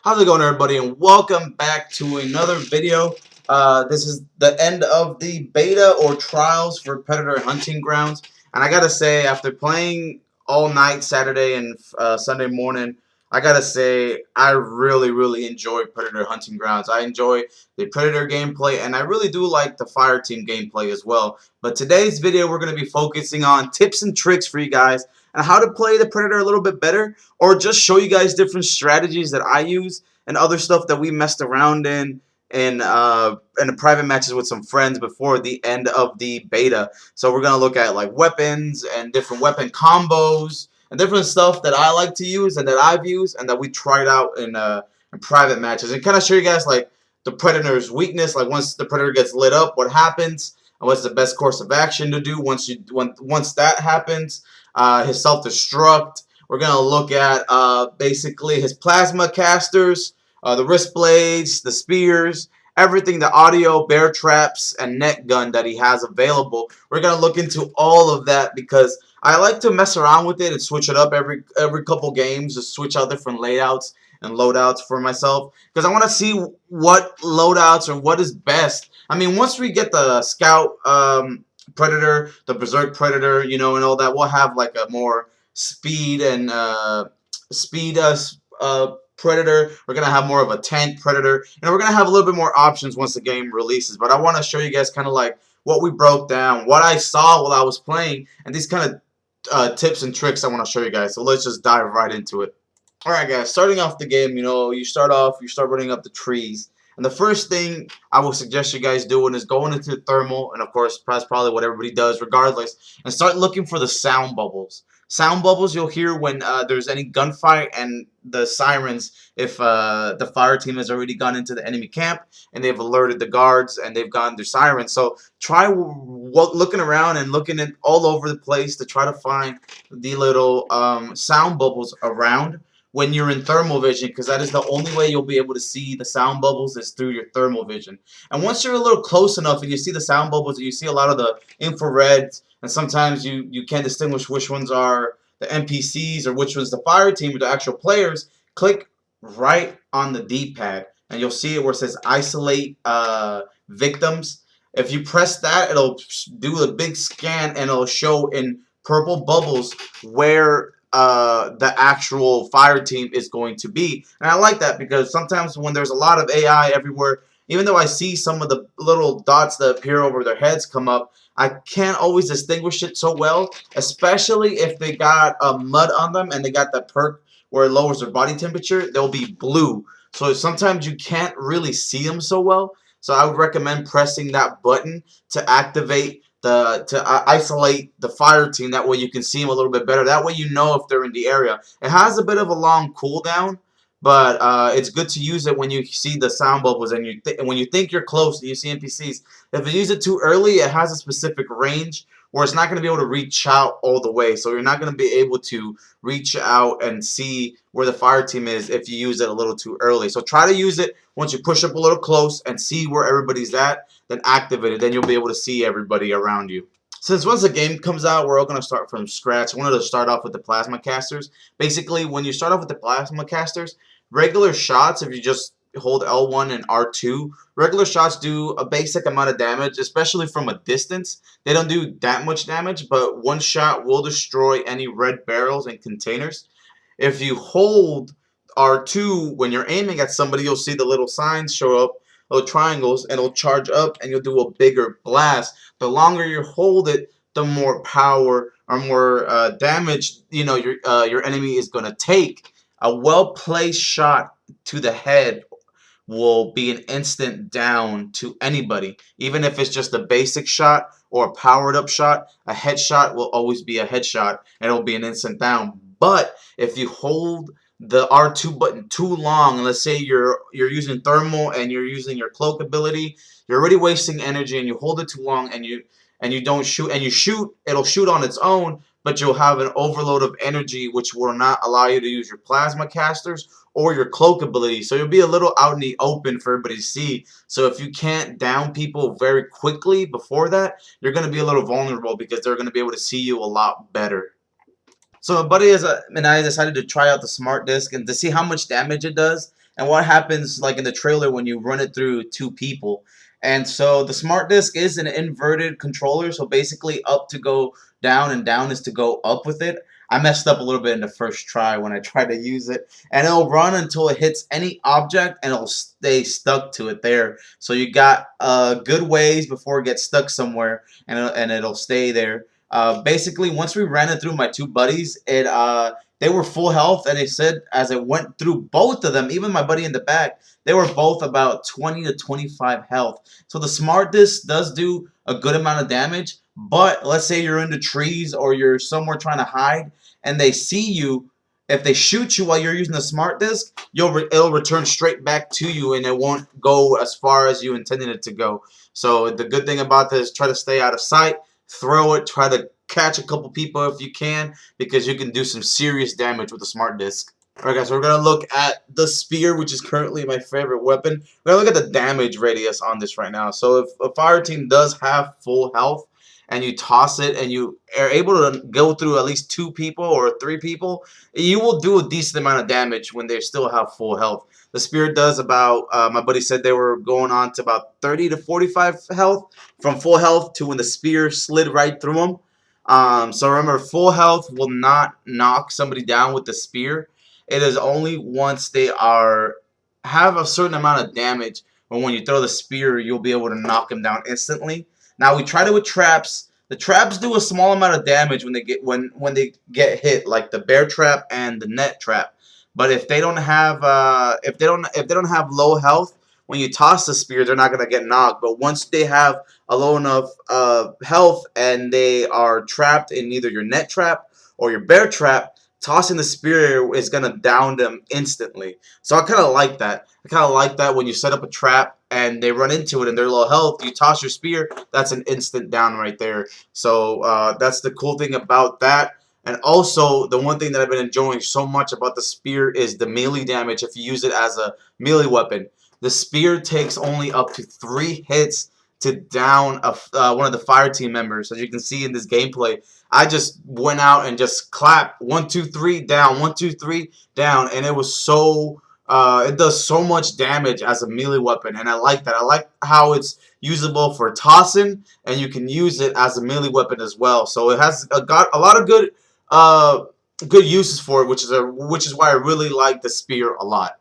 How's it going, everybody, and welcome back to another video. This is the end of the beta or trials for Predator Hunting Grounds, and I gotta say, after playing all night Saturday and Sunday morning, I gotta say I really enjoy Predator Hunting Grounds. I enjoy the Predator gameplay, and I really do like the Fireteam gameplay as well. But today's video, we're gonna be focusing on tips and tricks for you guys and how to play the Predator a little bit better, or just show you guys different strategies that I use and other stuff that we messed around in the private matches with some friends before the end of the beta. So we're gonna look at like weapons and different weapon combos and different stuff that I like to use and that I've used and that we tried out in private matches, and kind of show you guys like the Predator's weakness. Like once the Predator gets lit up, what happens? And what's the best course of action to do once that happens? His self-destruct. We're going to look at basically his plasma casters, the wrist blades, the spears, everything, the audio, bear traps, and net gun that he has available. We're going to look into all of that because I like to mess around with it and switch it up every couple games, just switch out different layouts and loadouts for myself because I want to see what loadouts or what is best. I mean, once we get the scout Predator, the Berserk Predator, and all that, we'll have like a more speed and speed Predator. We're gonna have more of a tank Predator, and we're gonna have a little bit more options once the game releases. But I want to show you guys kind of like what we broke down, what I saw while I was playing, and these kind of tips and tricks I want to show you guys. So let's just dive right into it. Alright guys, starting off the game, you start running up the trees. And the first thing I will suggest you guys doing is going into the thermal, and of course that's probably what everybody does regardless, and start looking for the sound bubbles. Sound bubbles you'll hear when there's any gunfight, and the sirens if the fire team has already gone into the enemy camp and they've alerted the guards and they've gone their sirens. So try looking around and looking at all over the place to try to find the little sound bubbles around when you're in thermal vision, because that is the only way you'll be able to see the sound bubbles is through your thermal vision. And once you're a little close enough and you see the sound bubbles and you see a lot of the infrared, and sometimes you can't distinguish which ones are the NPCs or which one's the fire team or the actual players, click right on the D-pad and you'll see it where it says isolate victims. If you press that, it'll do a big scan and it'll show in purple bubbles where the actual fire team is going to be. And I like that because sometimes when there's a lot of AI everywhere, even though I see some of the little dots that appear over their heads come up, I can't always distinguish it so well, especially if they got mud on them and they got that perk where it lowers their body temperature. They'll be blue. So sometimes you can't really see them so well. So I would recommend pressing that button to activate isolate the fire team. That way you can see them a little bit better. That way you know if they're in the area. It has a bit of a long cooldown, but it's good to use it when you see the sound bubbles and when you think you're close and you see NPCs. If you use it too early, it has a specific range where it's not going to be able to reach out all the way. So you're not going to be able to reach out and see where the fire team is if you use it a little too early. So try to use it once you push up a little close and see where everybody's at, then activate it. Then you'll be able to see everybody around you. Since once the game comes out, we're all going to start from scratch. I wanted to start off with the plasma casters. Basically, when you start off with the plasma casters, regular shots, if you just hold L1 and R2, regular shots do a basic amount of damage, especially from a distance. They don't do that much damage, but one shot will destroy any red barrels and containers. If you hold R2 when you're aiming at somebody, you'll see the little signs show up, little triangles, and it'll charge up and you'll do a bigger blast. The longer you hold it, the more power or more damage your enemy is going to take. A well-placed shot to the head will be an instant down to anybody. Even if it's just a basic shot or a powered-up shot, a headshot will always be a headshot, and it'll be an instant down. But if you hold the R2 button too long, and let's say you're using thermal and you're using your cloak ability, you're already wasting energy, and you hold it too long, and you don't shoot, and you shoot, it'll shoot on its own, but you'll have an overload of energy which will not allow you to use your plasma casters or your cloak ability. So you'll be a little out in the open for everybody to see. So if you can't down people very quickly before that, you're going to be a little vulnerable because they're going to be able to see you a lot better. So my buddy and I decided to try out the smart disc and to see how much damage it does. and what happens like in the trailer when you run it through two people. And so the smart disc is an inverted controller, so basically up to go down and down is to go up with it. I messed up a little bit in the first try when I tried to use it, and it'll run until it hits any object and it'll stay stuck to it there. So you got good ways before it gets stuck somewhere, and it'll stay there. Basically, once we ran it through my two buddies, they were full health, and they said as it went through both of them, even my buddy in the back, they were both about 20 to 25 health. So the smart disc does do a good amount of damage, but let's say you're in the trees or you're somewhere trying to hide, and they see you. If they shoot you while you're using the smart disc, it'll return straight back to you, and it won't go as far as you intended it to go. So the good thing about this is try to stay out of sight, throw it, try to catch a couple people if you can, because you can do some serious damage with the smart disc. Alright guys, so we're going to look at the spear, which is currently my favorite weapon. We're going to look at the damage radius on this right now. So if a fire team does have full health, and you toss it and you are able to go through at least two people or three people, you will do a decent amount of damage when they still have full health. The spear does about, my buddy said they were going on to about 30 to 45 health, from full health to when the spear slid right through them. So remember, full health will not knock somebody down with the spear. It is only once they have a certain amount of damage, when you throw the spear, you'll be able to knock them down instantly. Now we tried it with traps. The traps do a small amount of damage when they get hit, like the bear trap and the net trap. But if they don't have if they don't have low health, when you toss the spear, they're not gonna get knocked. But once they have a low enough health and they are trapped in either your net trap or your bear trap, tossing the spear is gonna down them instantly. So I kind of like that. I kind of like that when you set up a trap and they run into it and they're low health, you toss your spear, that's an instant down right there. So that's the cool thing about that. And also, the one thing that I've been enjoying so much about the spear is the melee damage if you use it as a melee weapon. The spear takes only up to 3 hits to down one of the fire team members. As you can see in this gameplay, I just went out and just clapped 1, 2, 3 down, 1, 2, 3 down, and it was so it does so much damage as a melee weapon, and I like that. I like how it's usable for tossing, and you can use it as a melee weapon as well. So it has got a lot of good uses for it, which is why I really like the spear a lot.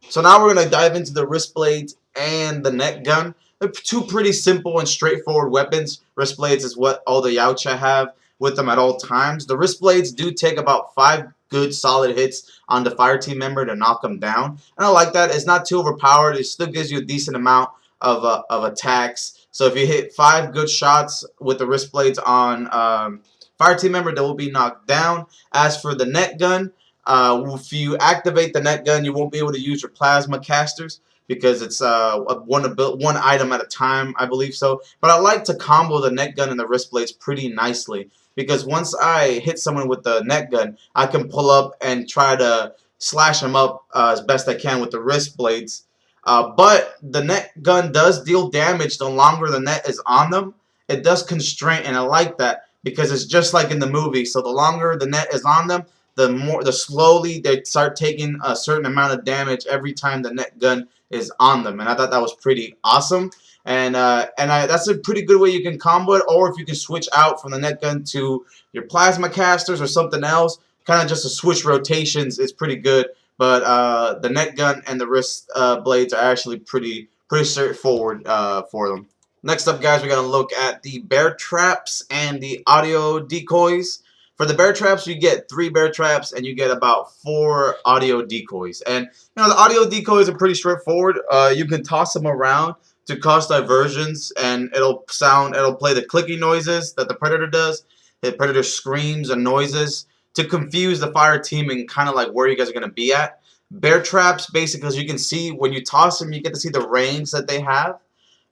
So now we're going to dive into the wrist blades and the net gun. They're two pretty simple and straightforward weapons. Wrist blades is what all the Yautja have with them at all times. The wrist blades do take about 5 good solid hits on the fire team member to knock them down. And I like that. It's not too overpowered. It still gives you a decent amount of attacks. So if you hit 5 good shots with the wrist blades on fire team member, they will be knocked down. As for the net gun, if you activate the net gun, you won't be able to use your plasma casters because it's one item at a time, I believe so. But I like to combo the net gun and the wrist blades pretty nicely, because once I hit someone with the net gun, I can pull up and try to slash them up as best I can with the wrist blades. But the net gun does deal damage the longer the net is on them. It does constrain, and I like that because it's just like in the movie. So the longer the net is on them, the slowly they start taking a certain amount of damage every time the net gun is on them. And I thought that was pretty awesome. And that's a pretty good way you can combo it. Or if you can switch out from the net gun to your plasma casters or something else, kind of just to switch rotations is pretty good. But the net gun and the wrist blades are actually pretty straightforward for them. Next up, guys, we're going to look at the bear traps and the audio decoys. For the bear traps, you get 3 bear traps and you get about 4 audio decoys. And you know, the audio decoys are pretty straightforward. You can toss them around to cause diversions, and it'll play the clicking noises that the predator does. The predator screams and noises to confuse the fire team and kind of like where you guys are going to be at. Bear traps, basically, as you can see, when you toss them, you get to see the range that they have.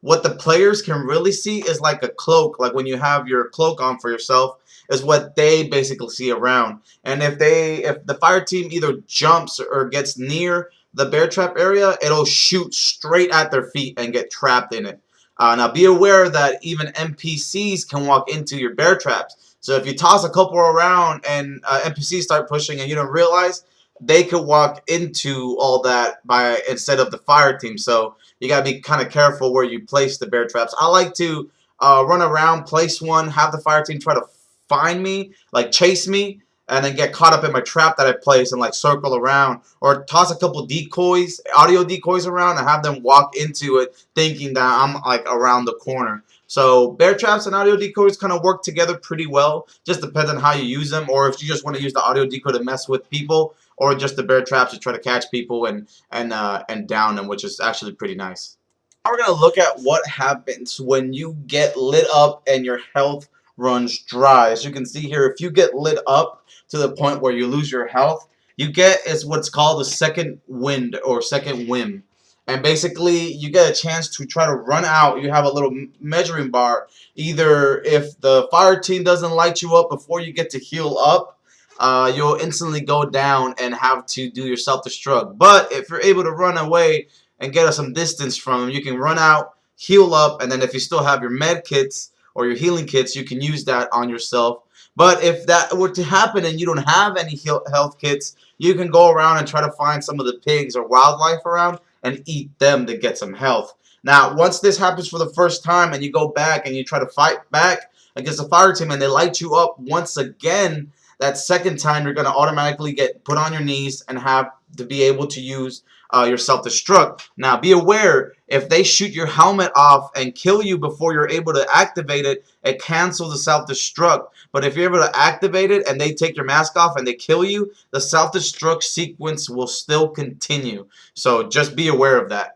What the players can really see is like a cloak, like when you have your cloak on for yourself, is what they basically see around. And if the fire team either jumps or gets near the bear trap area, it'll shoot straight at their feet and get trapped in it. Now be aware that even NPCs can walk into your bear traps. So if you toss a couple around and NPCs start pushing and you don't realize, they could walk into all that by instead of the fire team. So you gotta be kind of careful where you place the bear traps. I like to run around, place one, have the fire team try to find me, like chase me, and then get caught up in my trap that I place and like circle around, or toss a couple decoys, audio decoys around, and have them walk into it thinking that I'm like around the corner. So bear traps and audio decoys kind of work together pretty well. Just depends on how you use them, or if you just want to use the audio decoy to mess with people, or just the bear traps to try to catch people and down them, which is actually pretty nice. Now we're gonna look at what happens when you get lit up and your health runs dry. As you can see here, if you get lit up to the point where you lose your health, you get is what's called the second wind or second whim. And basically, you get a chance to try to run out. You have a little measuring bar. Either if the fire team doesn't light you up before you get to heal up, you'll instantly go down and have to do your self-destruct. But if you're able to run away and get some distance from them, you can run out, heal up, and then if you still have your med kits or your healing kits, you can use that on yourself. But if that were to happen and you don't have any health kits, you can go around and try to find some of the pigs or wildlife around and eat them to get some health. Now, once this happens for the first time and you go back and you try to fight back against the fire team and they light you up once again, that second time you're going to automatically get put on your knees and have to be able to use your self-destruct. Now, be aware, if they shoot your helmet off and kill you before you're able to activate it, it cancels the self-destruct. But if you're able to activate it and they take your mask off and they kill you, the self-destruct sequence will still continue. So just be aware of that.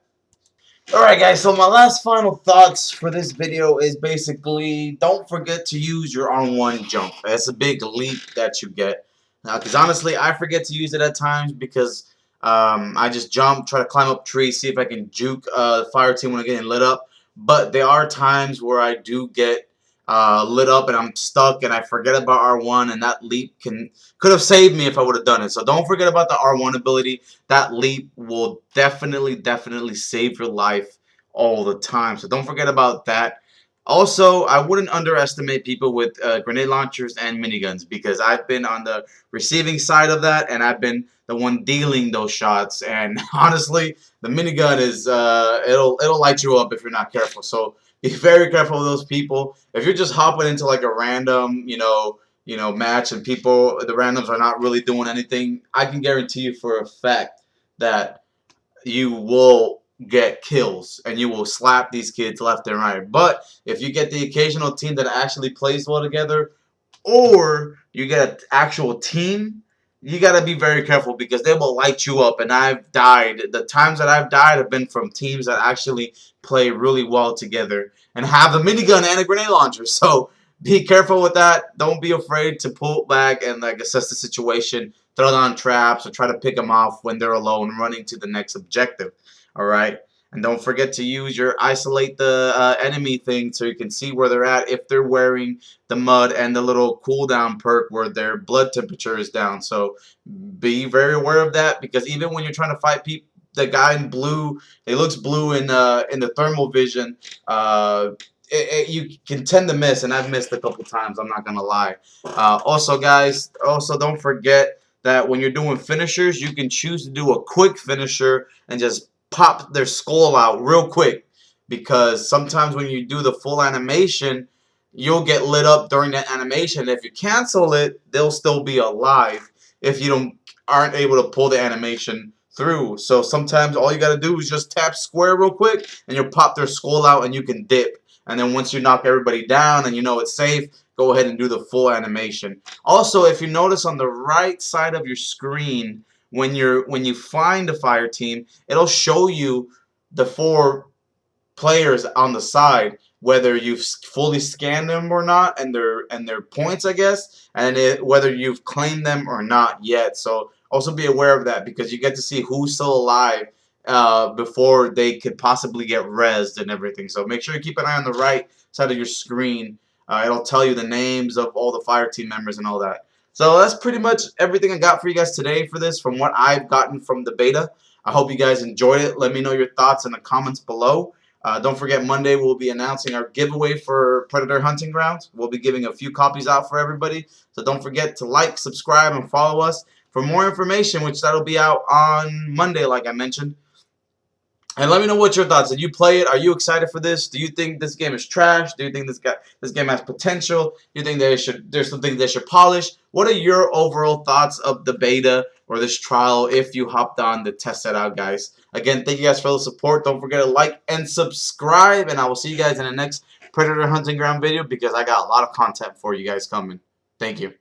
Alright guys, so my last final thoughts for this video is basically don't forget to use your R1 jump. That's a big leap that you get. Because honestly, I forget to use it at times because I just jump, try to climb up trees, see if I can juke the fire team when I'm getting lit up. But there are times where I do get lit up and I'm stuck and I forget about R1, and that leap could have saved me if I would have done it. So don't forget about the R1 ability. That leap will definitely save your life all the time. So don't forget about that. Also, I wouldn't underestimate people with grenade launchers and miniguns, because I've been on the receiving side of that and I've been the one dealing those shots. And honestly, the minigun is it'll light you up if you're not careful. So be very careful of those people. If you're just hopping into like a random, match and the randoms are not really doing anything, I can guarantee you for a fact that you will get kills and you will slap these kids left and right. But if you get the occasional team that actually plays well together, or you get an actual team, you got to be very careful because they will light you up. And I've died. The times that I've died have been from teams that actually play really well together and have a minigun and a grenade launcher. So be careful with that. Don't be afraid to pull back and like assess the situation, throw down traps, or try to pick them off when they're alone running to the next objective. Alright? And don't forget to use your isolate the enemy thing so you can see where they're at if they're wearing the mud and the little cooldown perk where their blood temperature is down. So be very aware of that, because even when you're trying to fight people, the guy in blue, he looks blue in the thermal vision. You can tend to miss, and I've missed a couple times, I'm not gonna lie. Also guys, don't forget that when you're doing finishers, you can choose to do a quick finisher and just pop their skull out real quick, because sometimes when you do the full animation, you'll get lit up during that animation. If you cancel it, they'll still be alive if you aren't able to pull the animation through. So sometimes all you gotta do is just tap square real quick and you'll pop their skull out and you can dip. And then once you knock everybody down and you know it's safe, go ahead and do the full animation. Also, if you notice on the right side of your screen, when you find a fire team, it'll show you the 4 players on the side, whether you've fully scanned them or not, and their points, I guess, and whether you've claimed them or not yet. So also be aware of that, because you get to see who's still alive before they could possibly get rezzed and everything. So make sure you keep an eye on the right side of your screen. It'll tell you the names of all the fire team members and all that. So that's pretty much everything I got for you guys today for this, from what I've gotten from the beta. I hope you guys enjoyed it. Let me know your thoughts in the comments below. Don't forget, Monday we'll be announcing our giveaway for Predator Hunting Grounds. We'll be giving a few copies out for everybody. So don't forget to like, subscribe, and follow us. for more information, which that'll be out on Monday, like I mentioned. And let me know what your thoughts. Did you play it? Are you excited for this? Do you think this game is trash? Do you think this game has potential? Do you think there's some things they should polish? What are your overall thoughts of the beta or this trial if you hopped on to test it out, guys? Again, thank you guys for the support. Don't forget to like and subscribe, and I will see you guys in the next Predator Hunting Ground video because I got a lot of content for you guys coming. Thank you.